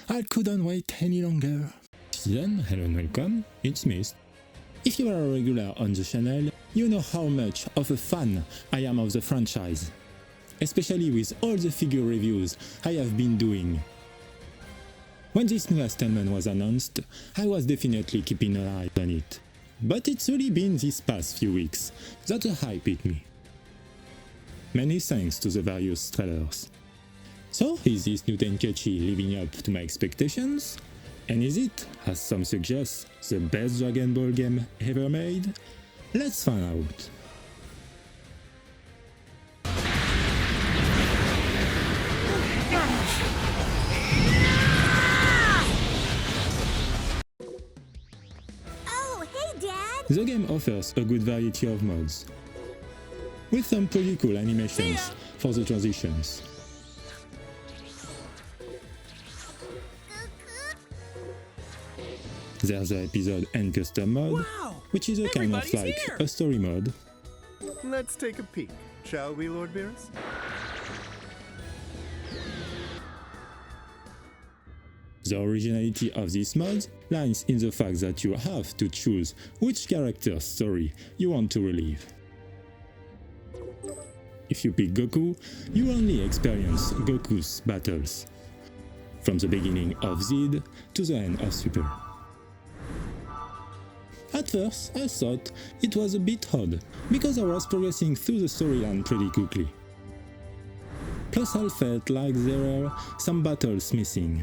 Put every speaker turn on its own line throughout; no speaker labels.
I couldn't wait any longer. Then, hello and welcome, it's Myst. If you are a regular on the channel, you know how much of a fan I am of the franchise, especially with all the figure reviews I have been doing. When this new installment was announced, I was definitely keeping an eye on it. But it's really been these past few weeks that the hype hit me. Many thanks to the various trailers. So, is this new Tenkaichi living up to my expectations? And is it, as some suggest, the best Dragon Ball game ever made? Let's find out.
Oh, hey, Dad!
The game offers a good variety of modes, with some pretty cool animations for the transitions. There's the episode and custom mode, which is a kind of like a story mode.
Let's take a peek, shall we, Lord Beerus?
The originality of this mod lies in the fact that you have to choose which character's story you want to relive. If you pick Goku, you only experience Goku's battles, from the beginning of Zed to the end of Super. At first, I thought it was a bit odd, because I was progressing through the storyline pretty quickly. Plus I felt like there were some battles missing.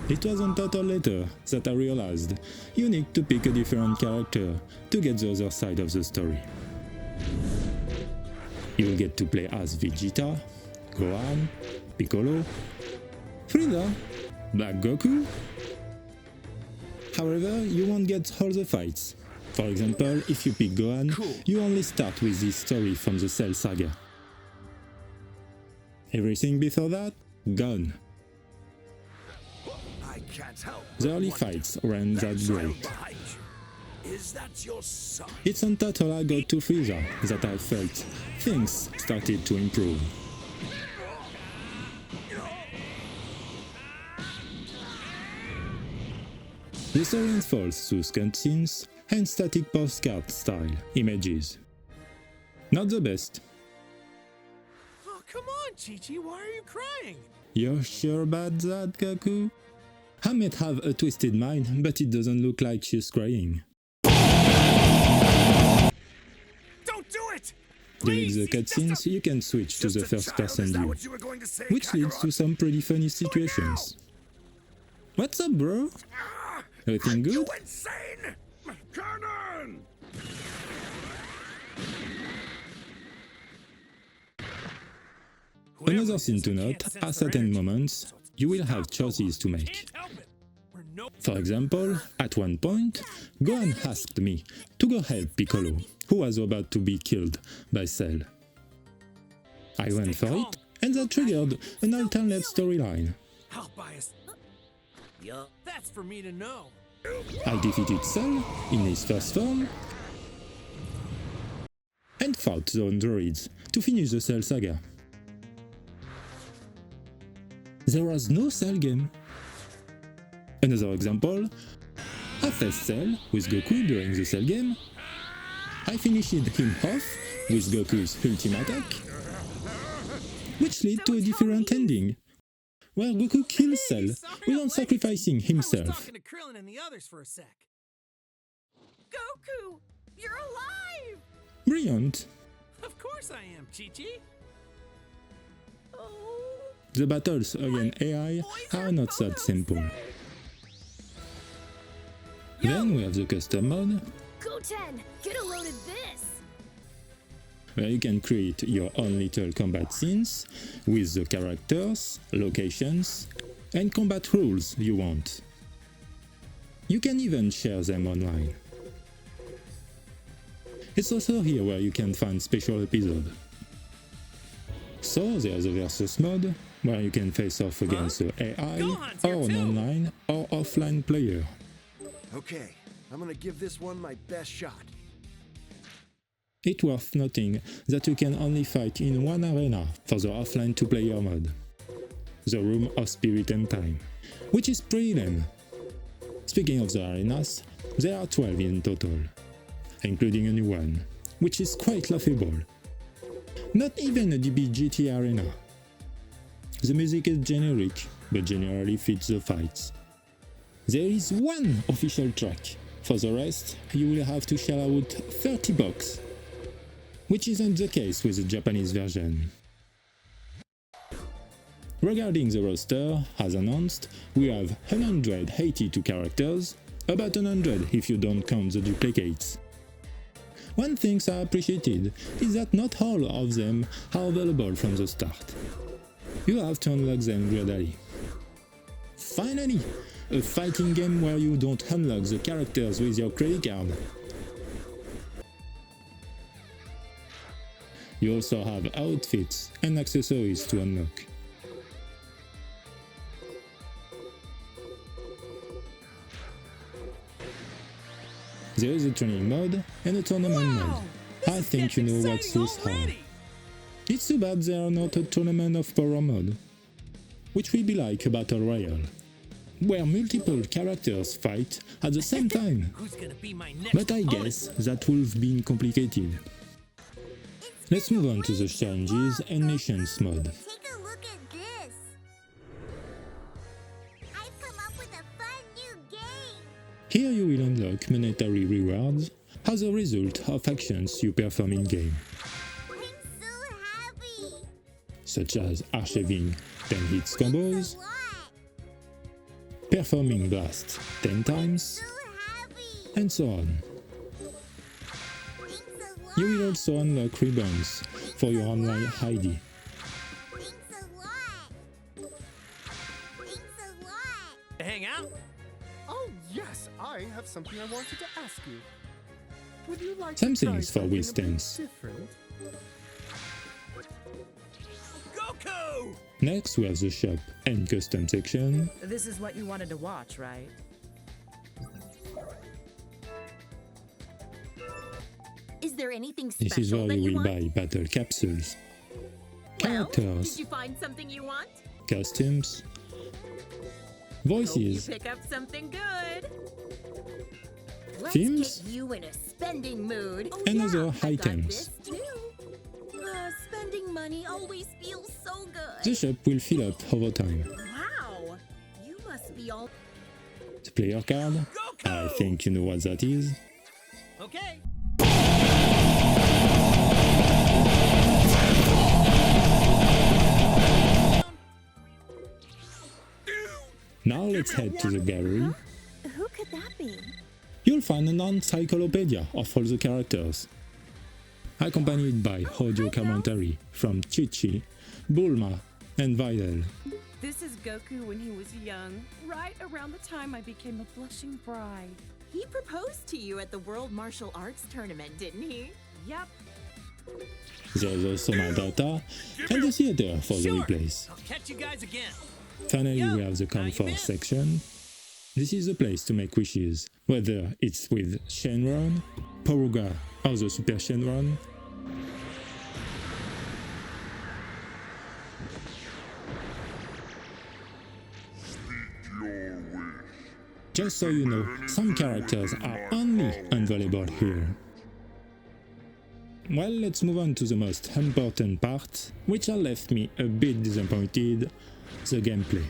It wasn't until later that I realized you need to pick a different character to get the other side of the story. You'll get to play as Vegeta, Gohan, Piccolo, Frieza, Black Goku. However, you won't get all the fights. For example, if you pick Gohan, you only start with this story from the Cell saga. Everything before that, gone. The early fights weren't that great. It's on until I got to Frieza that I felt things started to improve. The story unfolds through cutscenes and static postcard style images. Not the best.
Oh, come on, Chi-Chi, why are you crying?
You're sure about that, Goku? I might have a twisted mind, but it doesn't look like she's crying.
Don't do it!
During the cutscenes, you can switch to the first-person view, which leads to some pretty funny situations. What's up, bro? Everything good?
Insane! Cannon!
Another thing to note, at certain moments, you will have choices to make. For example, at one point, Gohan asked me to go help Piccolo, who was about to be killed by Cell. I went for it, and that triggered an alternate storyline.
I'll buy us. That's for me to know.
I defeated Cell in his first form, and fought the androids to finish the Cell saga. There was no Cell game. Another example, I faced Cell with Goku during the Cell game. I finished him off with Goku's ultimate attack, which led to a different ending, where Goku kills Cell without sacrificing himself.
I was talking to Krillin and the others for a sec.
Goku! You're alive!
Brilliant!
Of course I am, Chi-Chi.
Oh.
The battles against AI are not that simple. Then we have the custom mode,
Goten, get a load of this!
where you can create your own little combat scenes with the characters, locations, and combat rules you want. You can even share them online. It's also here where you can find special episodes. So there's a versus mode, where you can face off against the AI, or an online or offline player.
Okay, I'm gonna give this one my best shot.
It's worth noting that you can only fight in one arena for the offline two-player mode. the Room of Spirit and Time, which is pretty lame. Speaking of the arenas, there are 12 in total, including a new one, which is quite laughable. Not even a DBGT arena. The music is generic, but generally fits the fights. There is one official track. For the rest, you will have to shell out $30, which isn't the case with the Japanese version. Regarding the roster, as announced, we have 182 characters, about 100 if you don't count the duplicates. One thing I appreciated is that not all of them are available from the start. You have to unlock them gradually. Finally, a fighting game where you don't unlock the characters with your credit card. You also have outfits and accessories to unlock. There is a training mode and a tournament mode. I think you know what's so hard. It's too bad there are not a tournament of power mode, which will be like a battle royale, where multiple characters fight at the same time. But I guess that would have been complicated. Let's move on to the challenges and missions mode.
Take a look at this. I've come up with a fun new game.
Here you will unlock monetary rewards as a result of actions you perform in-game,
I'm so happy.
such as archiving 10 hits combos,
What?
performing blast 10 times,
So happy.
and so on.
Thanks a lot.
You will also unlock ribbons for your online ID.
Thanks a lot. Thanks a lot.
Hang out?
Oh, yes, I have something I wanted to ask you. Would you like
Some
to try
things for
something
Wii
a bit
stands.
different?
Goku!
Next we have the shop and custom section.
This is what you wanted to watch, right?
Is there anything special
This is where
that
you will
want?
buy battle capsules,
Well,
characters,
did you find something you want?
costumes,
Hope you
voices,
pick up something good. Let's
themes,
get you in a spending mood. Oh,
and
yeah,
other
I got
items.
this too. Spending money always feels so good.
The shop will fill up over time.
Wow, you must be all.
The player card, I think you know what that is.
Okay.
Now let's head to the gallery.
Who could that be?
You'll find an encyclopedia of all the characters, accompanied by audio commentary from Chi-Chi, Bulma, and Videl.
This is Goku when he was young, right around the time I became a blushing bride.
He proposed to you at the World Martial Arts Tournament, didn't he?
Yep,
There's also my data and the theater for the
Sure.
replays.
I'll catch you guys again.
Finally, we have the
Now you
comfort
missed.
section. This is the place to make wishes, whether it's with Shenron, Poruga, or the Super Shenron. Just so you know, some characters are only available here. Well, let's move on to the most important part, which has left me a bit disappointed, the gameplay.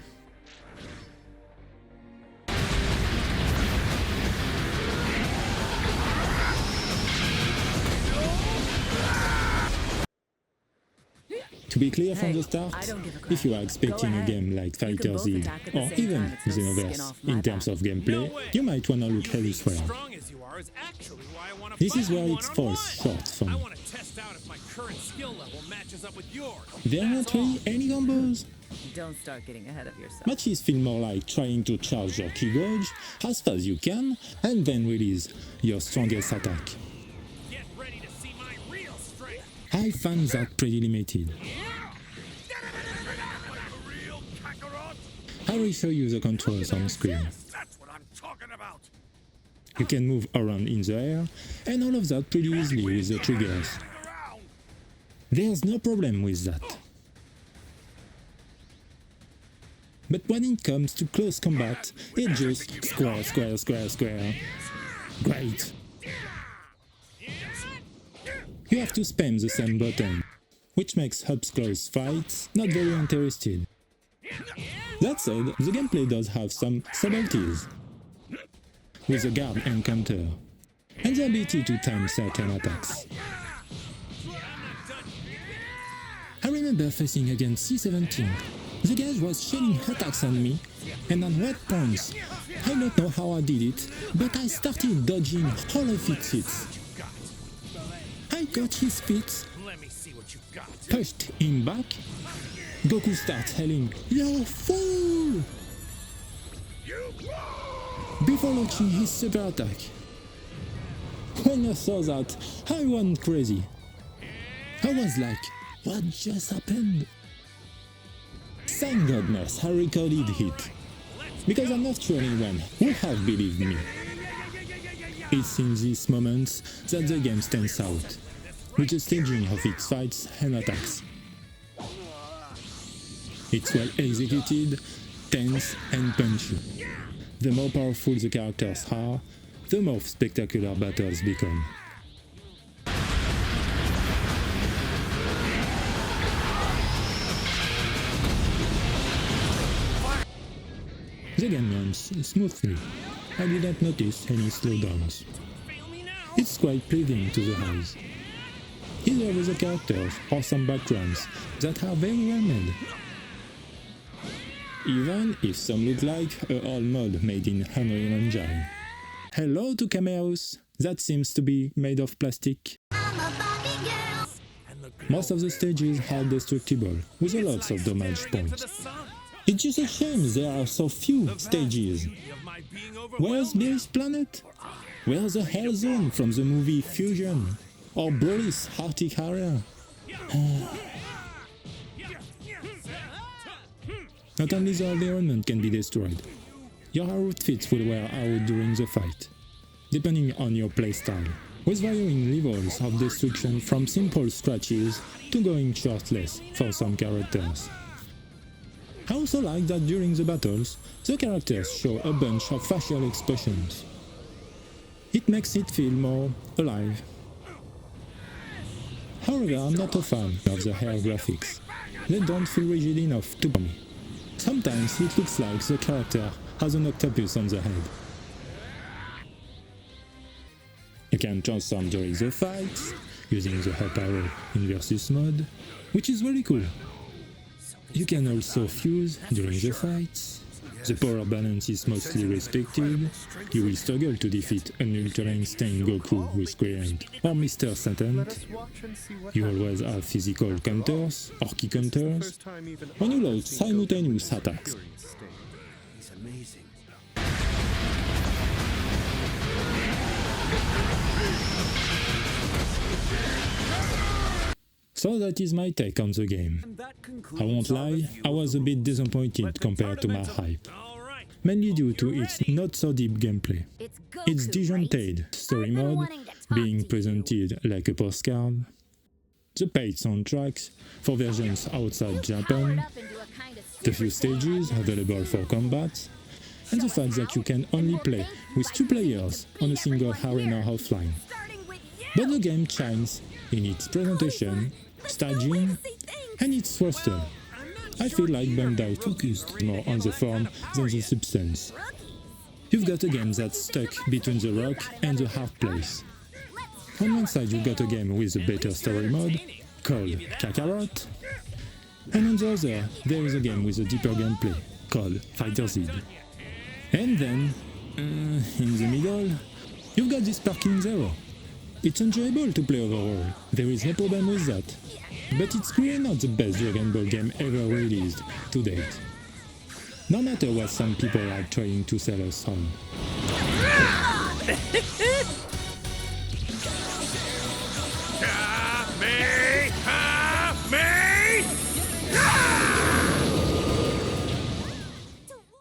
To be clear from
Hey,
the start,
I don't give a crap.
if you are expecting
Go
a
ahead.
game like
You can
Fighter
both
Z
attack at the
or
same
even
time. It's no skin
Xenoverse
off my
in terms
back.
of gameplay,
No way.
you might wanna look
You being
elsewhere.
strong as you are is actually why I want to
This
fight
is where
you
it falls
one-on-one.
short for
I
me.
want to test out if my current skill level matches up with yours.
There are
That's
not really
all.
any combos.
Don't start getting ahead of yourself.
Matches feel more like trying to charge your key gauge as fast as you can and then release your strongest attack.
Get ready to see my real strength.
I find that pretty limited.
Real Kakarot.
I will show you the controls on screen.
That's what I'm talking about.
You can move around in the air and all of that pretty easily with the triggers.
Around.
There's no problem with that. but when it comes to close combat, it just square, square, square, square. Great! You have to spam the same button, which makes up-close fights not very interesting. That said, the gameplay does have some subtleties, with a guard encounter, and the ability to time certain attacks. I remember facing against C-17. The guy was shelling attacks on me, and on red points. I don't know how I did it, but I started dodging all of its hits. I got his feet, pushed him back. Goku starts yelling, "You fool!" before launching his super attack. When I saw that, I went crazy. I was like, what just happened? Thank goodness I recorded it, because I'm not sure anyone would have believed me. It's in these moments that the game stands out, with the staging of its fights and attacks. It's well executed, tense and punchy. The more powerful the characters are, the more spectacular battles become. The game runs smoothly. I didn't notice any slowdowns. It's quite pleasing to the eyes. Either with the characters or some backgrounds that are very well made. Even if some look like a old mod made in Unreal Engine. Hello to cameos, that seems to be made of plastic. Most of the stages are destructible, with a lot of damage points. It's just a shame there are so few stages. Where's Bill's planet? Where's the Hell Zone from the movie Fusion? Or Broly's Arctic area? Not only the environment can be destroyed, your outfits will wear out during the fight, depending on your playstyle, with varying levels of destruction from simple scratches to going shirtless for some characters. I also like that during the battles, the characters show a bunch of facial expressions. It makes it feel more alive. However, I'm not a fan of the hair graphics. They don't feel rigid enough to me. Sometimes it looks like the character has an octopus on the head. You can transform during the fights, using the up arrow in versus mode, which is really cool. You can also fuse during the fights. The power balance is mostly respected. You will struggle to defeat an Ultra Instinct Goku with Current or Mr. Satan. You always have physical counters or key counters when you load simultaneous attacks.
He's amazing.
So that is my take on the game. I won't lie, I was a bit disappointed compared to my hype. Mainly due to its not so deep gameplay. Its disjointed story mode being presented like a postcard. The paid soundtracks for versions outside Japan. The few stages available for combat. And the fact that you can only play with 2 players on a single arena offline. But the game shines in its presentation, staging, and its roster. I feel like Bandai focused more on the form than the substance. You've got a game that's stuck between the rock and the hard place. On one side you've got a game with a better story mode, called Kakarot, and on the other there is a game with a deeper gameplay, called Fighter Z. And then, in the middle, you've got this Sparking Zero. It's enjoyable to play overall, there is no problem with that. But it's really not the best Dragon Ball game ever released to date. No matter what some people are trying to sell us on.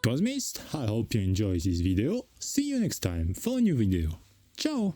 It was Myst, I hope you enjoyed this video. See you next time for a new video. Ciao!